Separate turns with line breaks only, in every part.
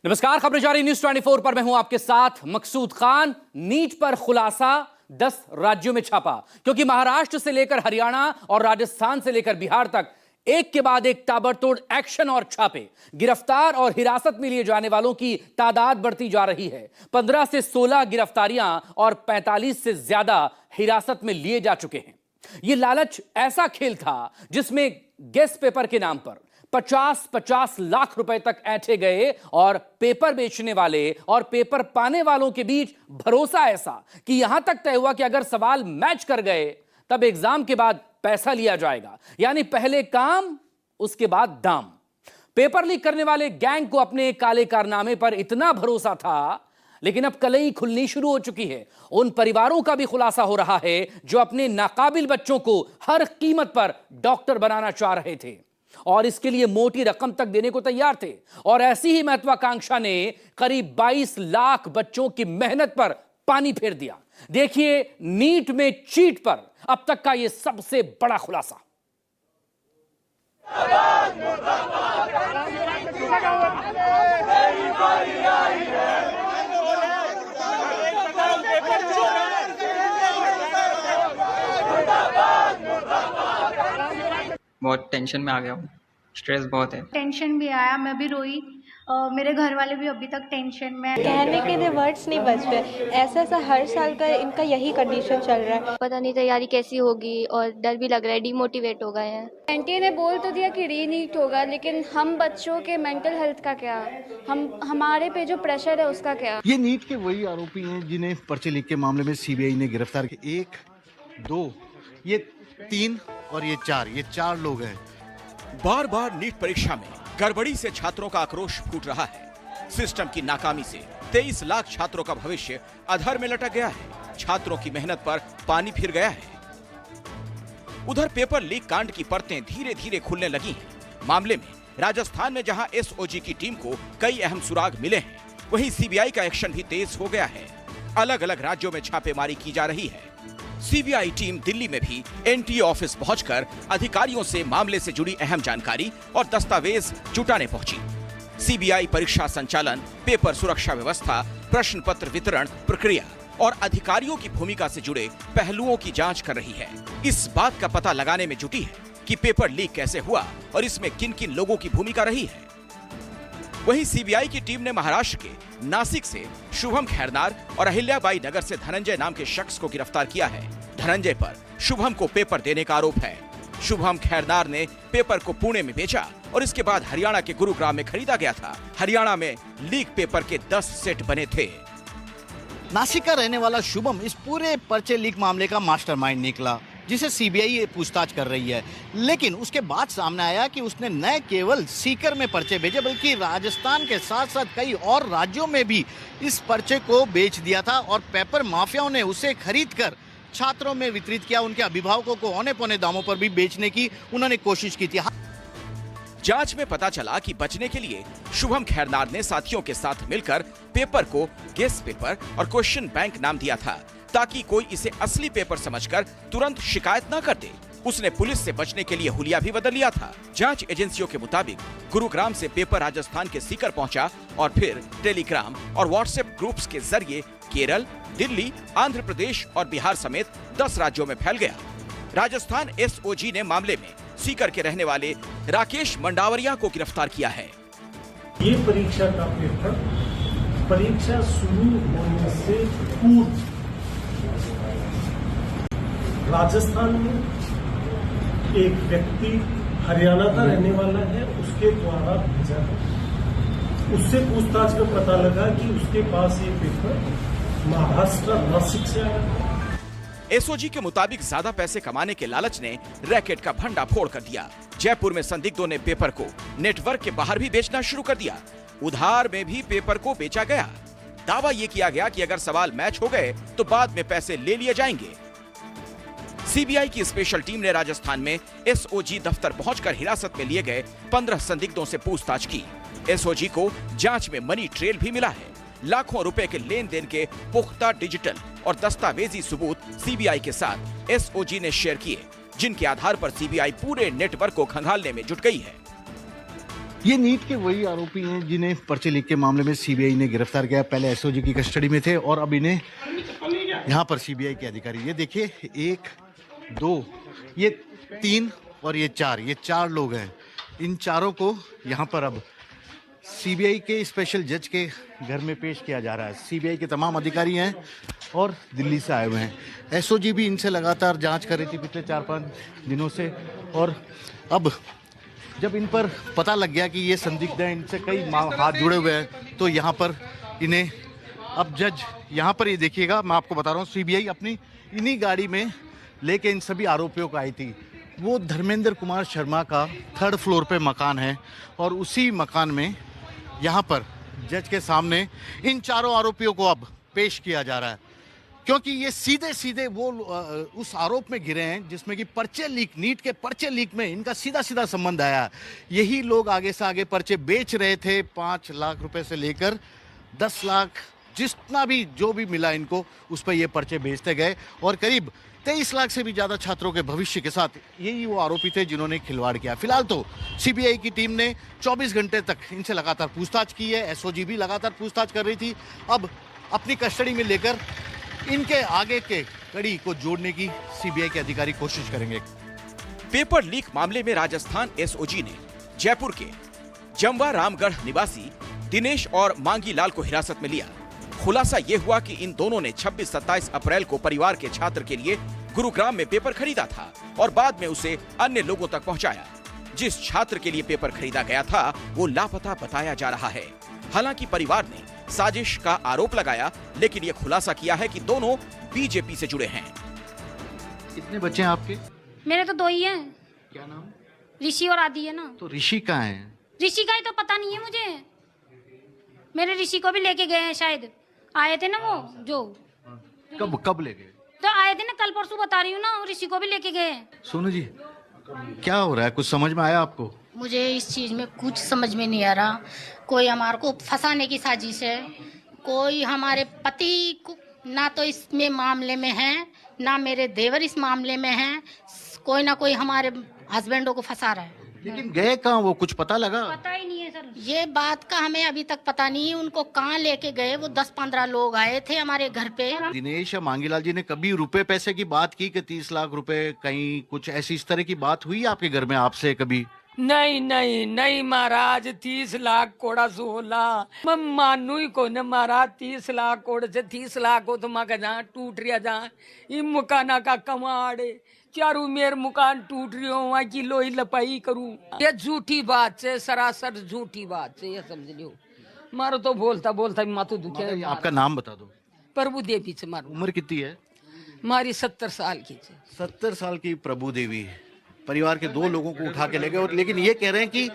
नमस्कार, खबरें जारी न्यूज 24 पर मैं हूं आपके साथ मकसूद खान। नीट पर खुलासा 10 राज्यों में छापा, क्योंकि महाराष्ट्र से लेकर हरियाणा और राजस्थान से लेकर बिहार तक एक के बाद एक ताबड़तोड़ एक्शन और छापे। गिरफ्तार और हिरासत में लिए जाने वालों की तादाद बढ़ती जा रही है। 15 से 16 गिरफ्तारियां और 45 से ज्यादा हिरासत में लिए जा चुके हैं। यह लालच ऐसा खेल था जिसमें गेस पेपर के नाम पर 50-50 लाख रुपए तक ऐंठे गए और पेपर बेचने वाले और पेपर पाने वालों के बीच भरोसा ऐसा कि यहां तक तय हुआ कि अगर सवाल मैच कर गए तब एग्जाम के बाद पैसा लिया जाएगा। यानी पहले काम उसके बाद दाम। पेपर लीक करने वाले गैंग को अपने काले कारनामे पर इतना भरोसा था, लेकिन अब कलई खुलनी शुरू हो चुकी है। उन परिवारों का भी खुलासा हो रहा है जो अपने नाकाबिल बच्चों को हर कीमत पर डॉक्टर बनाना चाह रहे थे और इसके लिए मोटी रकम तक देने को तैयार थे। और ऐसी ही महत्वाकांक्षा ने करीब 22 लाख बच्चों की मेहनत पर पानी फेर दिया। देखिए नीट में चीट पर अब तक का यह सबसे बड़ा खुलासा।
बहुत टेंशन में आ गया हूँ, स्ट्रेस बहुत है।
टेंशन भी आया, मैं भी रोई। मेरे घर वाले भी अभी तक टेंशन में है।
कहने के लिए वर्ड्स नहीं बच रहे। ऐसा हर साल का इनका यही कंडीशन चल रहा है।
पता नहीं तैयारी कैसी होगी और डर भी लग रहा है, डिमोटिवेट हो गए हैं।
एनटीए ने बोल तो दिया कि रीनीट होगा, लेकिन हम बच्चों के मेंटल हेल्थ का क्या, हमारे पे जो प्रेशर है उसका क्या।
ये नीट के वही आरोपी हैं जिन्हें पर्चे लीक के मामले में सीबीआई ने गिरफ्तार किया। 1, 2, ये 3 और ये 4, ये 4 लोग हैं।
बार बार नीट परीक्षा में गड़बड़ी से छात्रों का आक्रोश फूट रहा है। सिस्टम की नाकामी से 23 लाख छात्रों का भविष्य अधर में लटक गया है। छात्रों की मेहनत पर पानी फिर गया है। उधर पेपर लीक कांड की परतें धीरे धीरे खुलने लगी हैं। मामले में राजस्थान में जहां एसओजी की टीम को कई अहम सुराग मिले हैं, वहीं सीबीआई का एक्शन भी तेज हो गया है। अलग अलग राज्यों में छापेमारी की जा रही है। सीबीआई टीम दिल्ली में भी एनटीए ऑफिस पहुंचकर अधिकारियों से मामले से जुड़ी अहम जानकारी और दस्तावेज जुटाने पहुंची। सीबीआई परीक्षा संचालन, पेपर सुरक्षा व्यवस्था, प्रश्न पत्र वितरण प्रक्रिया और अधिकारियों की भूमिका से जुड़े पहलुओं की जांच कर रही है। इस बात का पता लगाने में जुटी है कि पेपर लीक कैसे हुआ और इसमें किन किन लोगों की भूमिका रही है। वहीं सीबीआई की टीम ने महाराष्ट्र के नासिक से शुभम खैरनार और अहिल्याबाई नगर से धनंजय नाम के शख्स को गिरफ्तार किया है। धनंजय पर शुभम को पेपर देने का आरोप है। शुभम खैरनार ने पेपर को पुणे में बेचा और इसके बाद हरियाणा के गुरुग्राम में खरीदा गया था। हरियाणा में लीक पेपर के 10 सेट बने थे।
नासिक का रहने वाला शुभम इस पूरे पर्चे लीक मामले का मास्टरमाइंड निकला, जिसे सीबीआई पूछताछ कर रही है। लेकिन उसके बाद सामने आया कि उसने न केवल सीकर में पर्चे भेजे, बल्कि राजस्थान के साथ साथ कई और राज्यों में भी इस पर्चे को बेच दिया था और पेपर माफियाओं ने उसे खरीदकर छात्रों में वितरित किया। उनके अभिभावकों को औने पौने दामों पर भी बेचने की उन्होंने कोशिश की थी।
जांच में पता चला कि बचने के लिए शुभम खैरनार ने साथियों के साथ मिलकर पेपर को गेस पेपर और क्वेश्चन बैंक नाम दिया था, ताकि कोई इसे असली पेपर समझकर तुरंत शिकायत न कर दे। उसने पुलिस से बचने के लिए हुलिया भी बदल लिया था। जांच एजेंसियों के मुताबिक गुरुग्राम से पेपर राजस्थान के सीकर पहुंचा और फिर टेलीग्राम और व्हाट्सएप ग्रुप्स के जरिए केरल, दिल्ली, आंध्र प्रदेश और बिहार समेत 10 राज्यों में फैल गया। राजस्थान एसओजी ने मामले में सीकर के रहने वाले राकेश मंडावरिया को गिरफ्तार किया है।
ये परीक्षा का पेपर परीक्षा शुरू होने से पूर्व राजस्थान में एक व्यक्ति हरियाणा का रहने वाला है, उसके द्वारा भेजा है। उससे पूछताछ में पता लगा कि उसके पास ये पेपर महाराष्ट्र नासिक से आया।
एसओजी के मुताबिक ज्यादा पैसे कमाने के लालच ने रैकेट का भंडा फोड़ कर दिया। जयपुर में संदिग्धों ने पेपर को नेटवर्क के बाहर भी बेचना शुरू कर दिया। उधार में भी पेपर को बेचा गया। दावा यह किया गया कि अगर सवाल मैच हो गए तो बाद में पैसे ले लिए जाएंगे। सीबीआई की स्पेशल टीम ने राजस्थान में एसओजी दफ्तर पहुंचकर हिरासत में लिए गए 15 संदिग्धों से पूछताछ की। एसओजी को जांच में मनी ट्रेल भी मिला है। लाखों रुपए के लेन देन के पुख्ता डिजिटल और दस्तावेजी सबूत सीबीआई के साथ एसओजी ने शेयर किए, जिनके आधार पर सीबीआई पूरे नेटवर्क को खंगालने में जुट गई है।
ये नीट के वही आरोपी हैं जिन्हें पर्चे लीक के मामले में सीबीआई ने गिरफ्तार किया। पहले एसओजी की कस्टडी में थे और अब इन्हें यहाँ पर सीबीआई के अधिकारी, ये देखिए 1 2 ये 3 और ये 4 लोग हैं। इन चारों को यहाँ पर अब सीबीआई के स्पेशल जज के घर में पेश किया जा रहा है। सीबीआई के तमाम अधिकारी हैं और दिल्ली से आए हुए हैं। एसओजी भी इनसे लगातार जांच कर रही थी पिछले 4-5 दिनों से, और अब जब इन पर पता लग गया कि ये संदिग्ध हैं, इनसे कई हाथ जुड़े हुए हैं, तो यहाँ पर इन्हें अब जज यहाँ पर ये देखिएगा, मैं आपको बता रहा हूँ, सीबीआई अपनी इन्हीं गाड़ी में लेके इन सभी आरोपियों को आई थी। वो धर्मेंद्र कुमार शर्मा का 3rd फ्लोर पे मकान है और उसी मकान में यहाँ पर जज के सामने इन चारों आरोपियों को अब पेश किया जा रहा है, क्योंकि ये सीधे सीधे वो उस आरोप में घिरे हैं जिसमें कि पर्चे लीक, नीट के पर्चे लीक में इनका सीधा सीधा संबंध आया है। यही लोग आगे से आगे पर्चे बेच रहे थे, 5 लाख रुपए से लेकर 10 लाख, जितना भी जो भी मिला इनको उस पर ये पर्चे बेचते गए और करीब 23 लाख से भी ज्यादा छात्रों के भविष्य के साथ यही वो आरोपी थे जिन्होंने खिलवाड़ किया। फिलहाल तो सीबीआई की टीम ने 24 घंटे तक इनसे लगातार पूछताछ की है। एसओजी भी लगातार पूछताछ कर रही थी। अब अपनी कस्टडी में लेकर इनके आगे के कड़ी को जोड़ने की सीबीआई के अधिकारी कोशिश करेंगे।
पेपर लीक मामले में राजस्थान एसओजी ने जयपुर के जमवा रामगढ़ निवासी दिनेश और मांगी लाल को हिरासत में लिया। खुलासा ये हुआ कि इन दोनों ने 26-27 अप्रैल को परिवार के छात्र के लिए गुरुग्राम में पेपर खरीदा था और बाद में उसे अन्य लोगों तक पहुंचाया। जिस छात्र के लिए पेपर खरीदा गया था वो लापता बताया जा रहा है। हालांकि परिवार ने साजिश का आरोप लगाया, लेकिन ये खुलासा किया है कि दोनों बीजेपी से जुड़े हैं।
कितने बच्चे हैं आपके?
मेरे तो 2 ही हैं।
क्या नाम?
ऋषि और आदि है ना।
तो ऋषि कहाँ है?
ऋषि का ही तो पता नहीं है मुझे। मेरे ऋषि को भी लेके गए हैं, शायद आए थे ना वो जो।
कब ले गए?
तो आए थे ना, कल परसों बता रही हूँ ना, ऋषि को भी लेके गए।
सोनू जी, क्या हो रहा है? कुछ समझ में आया आपको?
मुझे इस चीज़ में कुछ समझ में नहीं आ रहा। कोई हमारे को फंसाने की साजिश है, कोई हमारे पति को ना तो इसमें मामले में है, ना मेरे देवर इस मामले में हैं। कोई ना कोई हमारे हस्बैंडों को फंसा रहा है।
लेकिन गए कहाँ वो, कुछ पता लगा?
पता ही नहीं है सर।
ये बात का हमें अभी तक पता नहीं है उनको कहाँ लेके गए। वो 10-15 लोग आए थे हमारे घर पे।
दिनेश या मांगीलाल जी ने कभी रुपए पैसे की बात की कि 30 लाख रुपए, कहीं कुछ ऐसी इस तरह की बात हुई आपके घर में आपसे कभी?
नहीं नहीं नहीं महाराज, 30 लाख कोड़ा सोला मैं मानू ही को न महाराज। 30 लाख कोड़ से 30 लाख हो तो मैं कहा टूट रिया जा ये मकाना का कमाड़े चारू मेर मकान टूट रही हो, वहाँ की लोही लपाई करूँ। ये झूठी बात से, सरासर झूठी बात से, ये समझ लियो। मारो तो बोलता बोलता मातो दुखे।
आपका नाम बता दो।
प्रभु देवी से मारो।
उम्र कितनी है?
हमारी 70 साल की।
70 साल की प्रभु देवी परिवार के 2 लोगों को उठा के ले गए। और लेकिन ये कह रहे हैं कि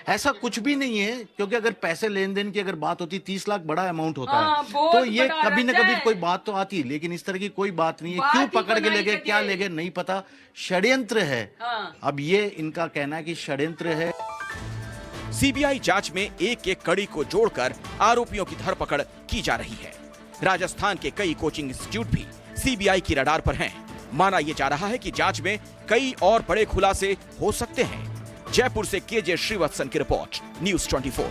ऐसा कुछ भी नहीं है, क्योंकि अगर पैसे लेन देन की अगर बात होती, 30 लाख बड़ा अमाउंट होता है, तो ये कभी न कभी कोई बात तो आती, लेकिन इस तरह की कोई बात नहीं है। क्यों पकड़ के ले गए, क्या ले गए, नहीं पता। षड्यंत्र है। अब ये इनका कहना है कि षड्यंत्र है।
सीबीआई जांच में एक-एक कड़ी को जोड़कर आरोपियों की धरपकड़ की जा रही है। राजस्थान के कई कोचिंग इंस्टीट्यूट भी सीबीआई की रडार पर हैं। माना यह जा रहा है कि जांच में कई और बड़े खुलासे हो सकते हैं। जयपुर से केजे श्रीवत्सन की रिपोर्ट, न्यूज़ 24।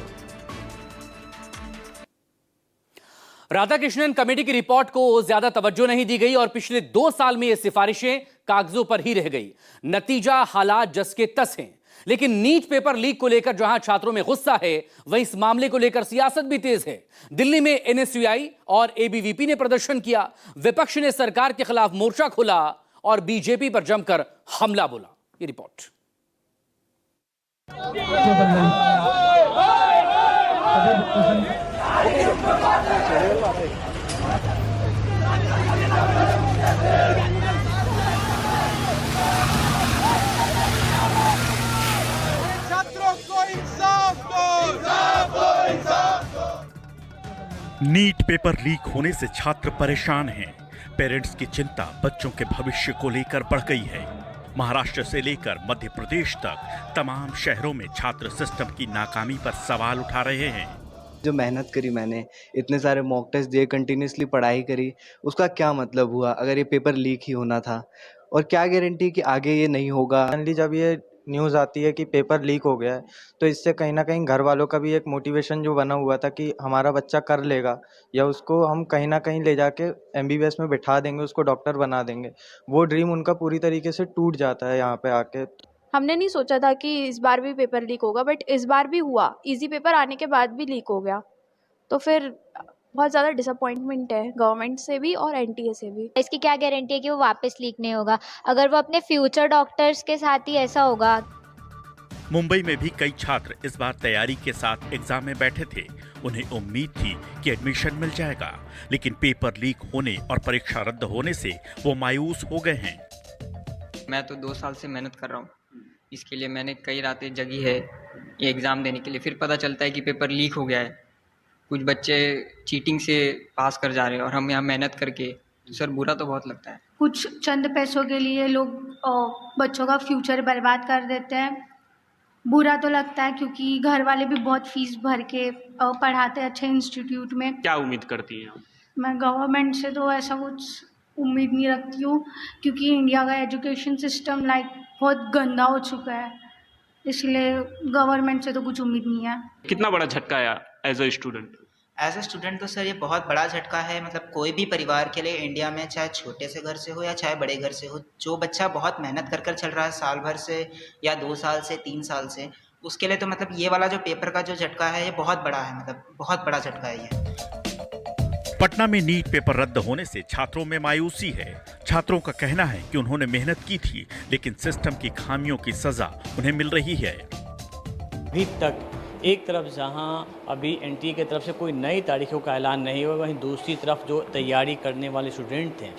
राधाकृष्णन कमेटी की रिपोर्ट को ज्यादा तवज्जो नहीं दी गई और पिछले 2 साल में ये सिफारिशें कागजों पर ही रह गई। नतीजा हालात जस के तस हैं। लेकिन नीट पेपर लीक को लेकर जहां छात्रों में गुस्सा है, वहीं इस मामले को लेकर सियासत भी तेज है। दिल्ली में एनएसयूआई और एबीवीपी ने प्रदर्शन किया। विपक्ष ने सरकार के खिलाफ मोर्चा खोला और बीजेपी पर जमकर हमला बोला। ये रिपोर्ट।
नीट पेपर लीक होने से छात्र परेशान हैं। पेरेंट्स की चिंता बच्चों के भविष्य को लेकर बढ़ गई है। महाराष्ट्र से लेकर मध्य प्रदेश तक तमाम शहरों में छात्र सिस्टम की नाकामी पर सवाल उठा रहे हैं।
जो मेहनत करी मैंने, इतने सारे मॉक टेस्ट दिए, कंटिन्यूसली पढ़ाई करी, उसका क्या मतलब हुआ अगर ये पेपर लीक ही होना था? और क्या गारंटी कि आगे ये नहीं होगा?
फाइनली जब ये
न्यूज़ आती है कि पेपर लीक हो गया है, तो इससे कहीं ना कहीं घर वालों का भी एक मोटिवेशन जो बना हुआ था कि हमारा बच्चा कर लेगा या उसको हम कहीं ना कहीं ले जाके MBBS में बिठा देंगे, उसको डॉक्टर बना देंगे, वो ड्रीम उनका पूरी तरीके से टूट जाता है यहाँ पे आके।
हमने नहीं सोचा था कि इस बार भी पेपर लीक होगा, बट इस बार भी हुआ। इजी पेपर आने के बाद भी लीक हो गया, तो फिर बहुत ज़्यादा डिसअपॉइंटमेंट है गवर्नमेंट से भी और NTA से भी।
इसकी क्या गारंटी है कि वो वापस लीक नहीं होगा? अगर वो अपने फ्यूचर डॉक्टर्स के साथ ही ऐसा होगा।
मुंबई में भी कई छात्र इस बार तैयारी के साथ एग्जाम में बैठे थे। उन्हें उम्मीद थी कि एडमिशन मिल जाएगा, लेकिन पेपर लीक होने और परीक्षा रद्द होने से वो मायूस हो गए हैं।
मैं तो 2 साल से मेहनत कर रहा हूँ, इसके लिए मैंने कई रातें जगी है ये एग्ज़ाम देने के लिए। फिर पता चलता है कि पेपर लीक हो गया है, कुछ बच्चे चीटिंग से पास कर जा रहे हैं और हम यहाँ मेहनत करके, तो सर बुरा तो बहुत लगता है।
कुछ चंद पैसों के लिए लोग बच्चों का फ्यूचर बर्बाद कर देते हैं। बुरा तो लगता है क्योंकि घर वाले भी बहुत फीस भर के पढ़ाते हैं अच्छे इंस्टीट्यूट में।
क्या उम्मीद करती हैं आप?
मैं गवर्नमेंट से तो ऐसा कुछ उम्मीद नहीं रखती हूँ, क्योंकि इंडिया का एजुकेशन सिस्टम बहुत गंदा हो चुका है, इसलिए गवर्नमेंट से तो कुछ उम्मीद नहीं है।
कितना बड़ा झटका है as a student?
As a student तो सर ये बहुत बड़ा झटका है। मतलब कोई भी परिवार के लिए इंडिया में, चाहे छोटे से घर से हो या चाहे बड़े घर से हो, जो बच्चा बहुत मेहनत कर कर चल रहा है साल भर से या 2 साल से 3 साल से, उसके लिए तो मतलब ये वाला जो पेपर का जो झटका है ये बहुत बड़ा है, मतलब बहुत बड़ा झटका है ये।
पटना में नीट पेपर रद्द होने से छात्रों में मायूसी है। छात्रों का कहना है कि उन्होंने मेहनत की थी, लेकिन सिस्टम की खामियों की सजा उन्हें मिल रही है।
अभी तक एक तरफ जहां अभी NTA की तरफ से कोई नई तारीखों का ऐलान नहीं हुआ, वहीं दूसरी तरफ जो तैयारी करने वाले स्टूडेंट थे,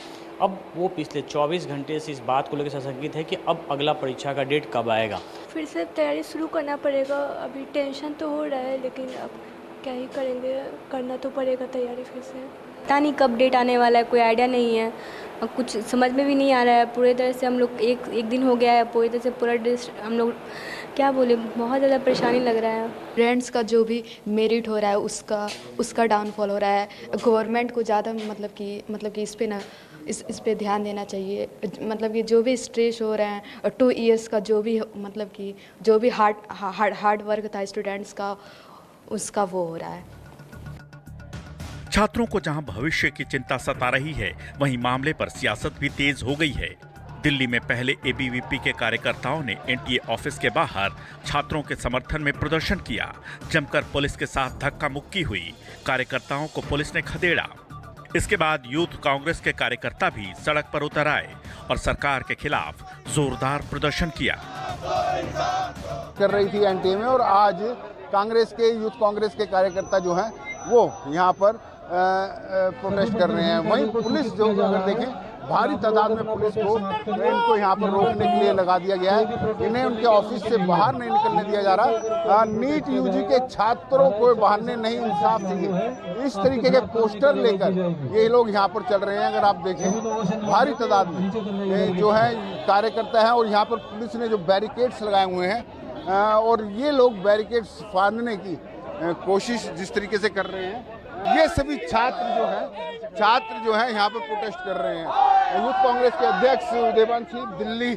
अब वो पिछले 24 घंटे से इस बात को लेकर सशंकित है कि अब अगला परीक्षा का डेट कब आएगा।
फिर से तैयारी शुरू करना पड़ेगा। अभी टेंशन तो हो रहा है, लेकिन अब क्या ही करेंगे, करना तो पड़ेगा तैयारी फिर से।
पता नहीं कब डेट आने वाला है, कोई आइडिया नहीं है, कुछ समझ में भी नहीं आ रहा है। पूरी तरह से हम लोग एक दिन हो गया है, पूरी तरह से पूरा हम लोग क्या बोले, बहुत ज़्यादा परेशानी लग रहा है।
स्टूडेंट्स का जो भी मेरिट हो रहा है उसका डाउनफॉल हो रहा है। गवर्नमेंट को ज़्यादा मतलब कि इस पे ना इस पे ध्यान देना चाहिए। मतलब कि जो भी स्ट्रेस हो रहे हैं 2 ईयर्स का जो भी हार्ड वर्क था स्टूडेंट्स का, उसका वो हो रहा है।
छात्रों को जहां भविष्य की चिंता सता रही है, वहीं मामले पर सियासत भी तेज हो गई है। दिल्ली में पहले ABVP के कार्यकर्ताओं ने NTA ऑफिस के बाहर छात्रों के समर्थन में प्रदर्शन किया। जमकर पुलिस के साथ धक्का मुक्की हुई, कार्यकर्ताओं को पुलिस ने खदेड़ा। इसके बाद यूथ कांग्रेस के कार्यकर्ता भी सड़क पर उतर आए और सरकार के खिलाफ जोरदार प्रदर्शन किया।
कर रही थी NTA में, और आज कांग्रेस के यूथ कांग्रेस के कार्यकर्ता जो हैं वो यहाँ पर प्रोटेस्ट कर रहे हैं। वहीं पुलिस जो अगर देखें, भारी तादाद में पुलिस को इनको यहाँ पर रोकने के लिए लगा दिया गया है। इन्हें उनके ऑफिस से बाहर नहीं निकलने दिया जा रहा। नीट UG के छात्रों को बहाने नहीं, इंसाफ चाहिए, इस तरीके के पोस्टर लेकर ये लोग यहाँ पर चल रहे हैं। अगर आप देखें, भारी तादाद में जो है कार्यकर्ता है, और यहाँ पर पुलिस ने जो बैरिकेड्स लगाए हुए हैं, और ये लोग बैरिकेड्स फाड़ने की कोशिश जिस तरीके से कर रहे हैं, ये सभी छात्र जो है यहाँ पर प्रोटेस्ट कर रहे हैं। यूथ कांग्रेस के अध्यक्ष देवांशी, दिल्ली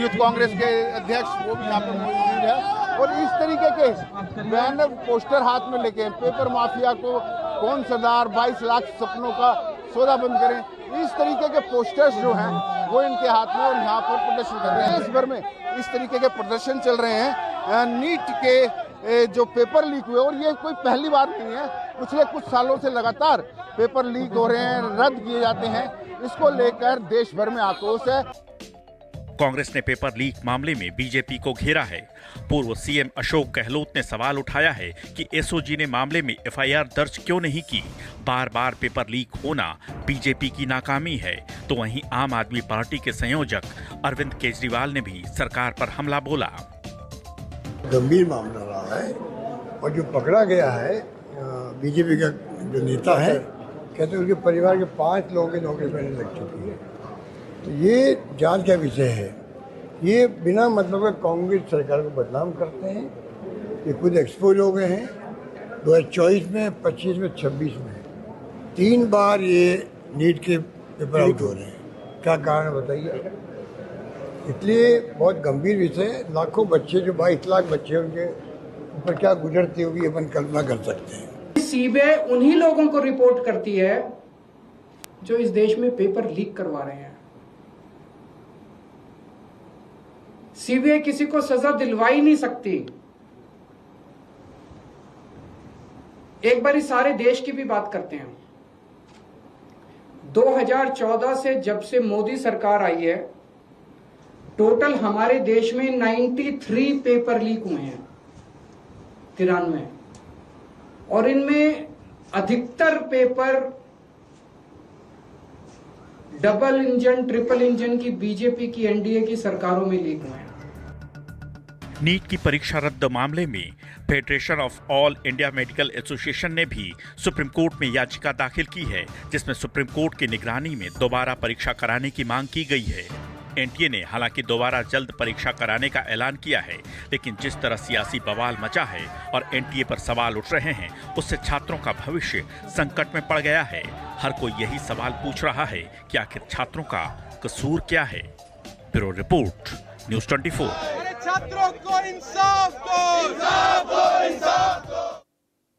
यूथ कांग्रेस के अध्यक्ष, वो भी यहाँ पर मौजूद है, और इस तरीके के बैनर पोस्टर हाथ में लेके पेपर माफिया को कौन सरदार, 22 लाख सपनों का सौदा बंद करें, इस तरीके के पोस्टर्स जो हैं वो इनके हाथ में, और यहाँ पर प्रदर्शन कर रहे हैं। देश भर में इस तरीके के प्रदर्शन चल रहे हैं। नीट के जो पेपर लीक हुए, और ये कोई पहली बार नहीं है, पिछले कुछ सालों से लगातार पेपर लीक हो रहे हैं, रद्द किए जाते हैं। इसको लेकर देश भर में आक्रोश है।
कांग्रेस ने पेपर लीक मामले में बीजेपी को घेरा है। पूर्व CM अशोक गहलोत ने सवाल उठाया है कि SOG ने मामले में FIR दर्ज क्यों नहीं की। बार बार पेपर लीक होना बीजेपी की नाकामी है। तो वहीं आम आदमी पार्टी के संयोजक अरविंद केजरीवाल ने भी सरकार पर हमला बोला।
गंभीर मामला रहा है, और जो पकड़ा गया है बीजेपी का जो नेता है, कहते हैं उनके परिवार के 5 लोगों की नौकरी पहले लग चुकी है। तो ये जांच का विषय है। ये बिना मतलब के कांग्रेस सरकार को बदनाम करते हैं। ये खुद एक्सपोज हो गए हैं 2024 में, 25 में, 26 में 3 बार ये नीट के पेपर आउट हो रहे हैं। क्या कारण बताइए? इसलिए बहुत गंभीर विषय है। लाखों बच्चे, जो 22 लाख बच्चे, उनके ऊपर क्या गुजरती होगी अपन कल्पना कर सकते हैं।
सीबीआई उन्हीं लोगों को रिपोर्ट करती है जो इस देश में पेपर लीक करवा रहे हैं। सीबीआई किसी को सजा दिलवा ही नहीं सकती। एक बार सारे देश की भी बात करते हैं। 2014 से जब से मोदी सरकार आई है, टोटल हमारे देश में 93 पेपर लीक हुए हैं, 93, और इनमें अधिकतर paper double engine, triple engine की बीजेपी की, एनडीए की सरकारों में लीक हुए हैं।
नीट की परीक्षा रद्द मामले में federation of all India medical association ने भी सुप्रीम कोर्ट में याचिका दाखिल की है, जिसमें सुप्रीम कोर्ट की निगरानी में दोबारा परीक्षा कराने की मांग की गई है। एनटीए ने हालांकि दोबारा जल्द परीक्षा कराने का ऐलान किया है, लेकिन जिस तरह सियासी बवाल मचा है और एनटीए पर सवाल उठ रहे हैं, उससे छात्रों का भविष्य संकट में पड़ गया है। हर कोई यही सवाल पूछ रहा है कि आखिर छात्रों का कसूर क्या है। Bureau report, news 24।
छात्रों को इंसाफ दो, इंसाफ दो।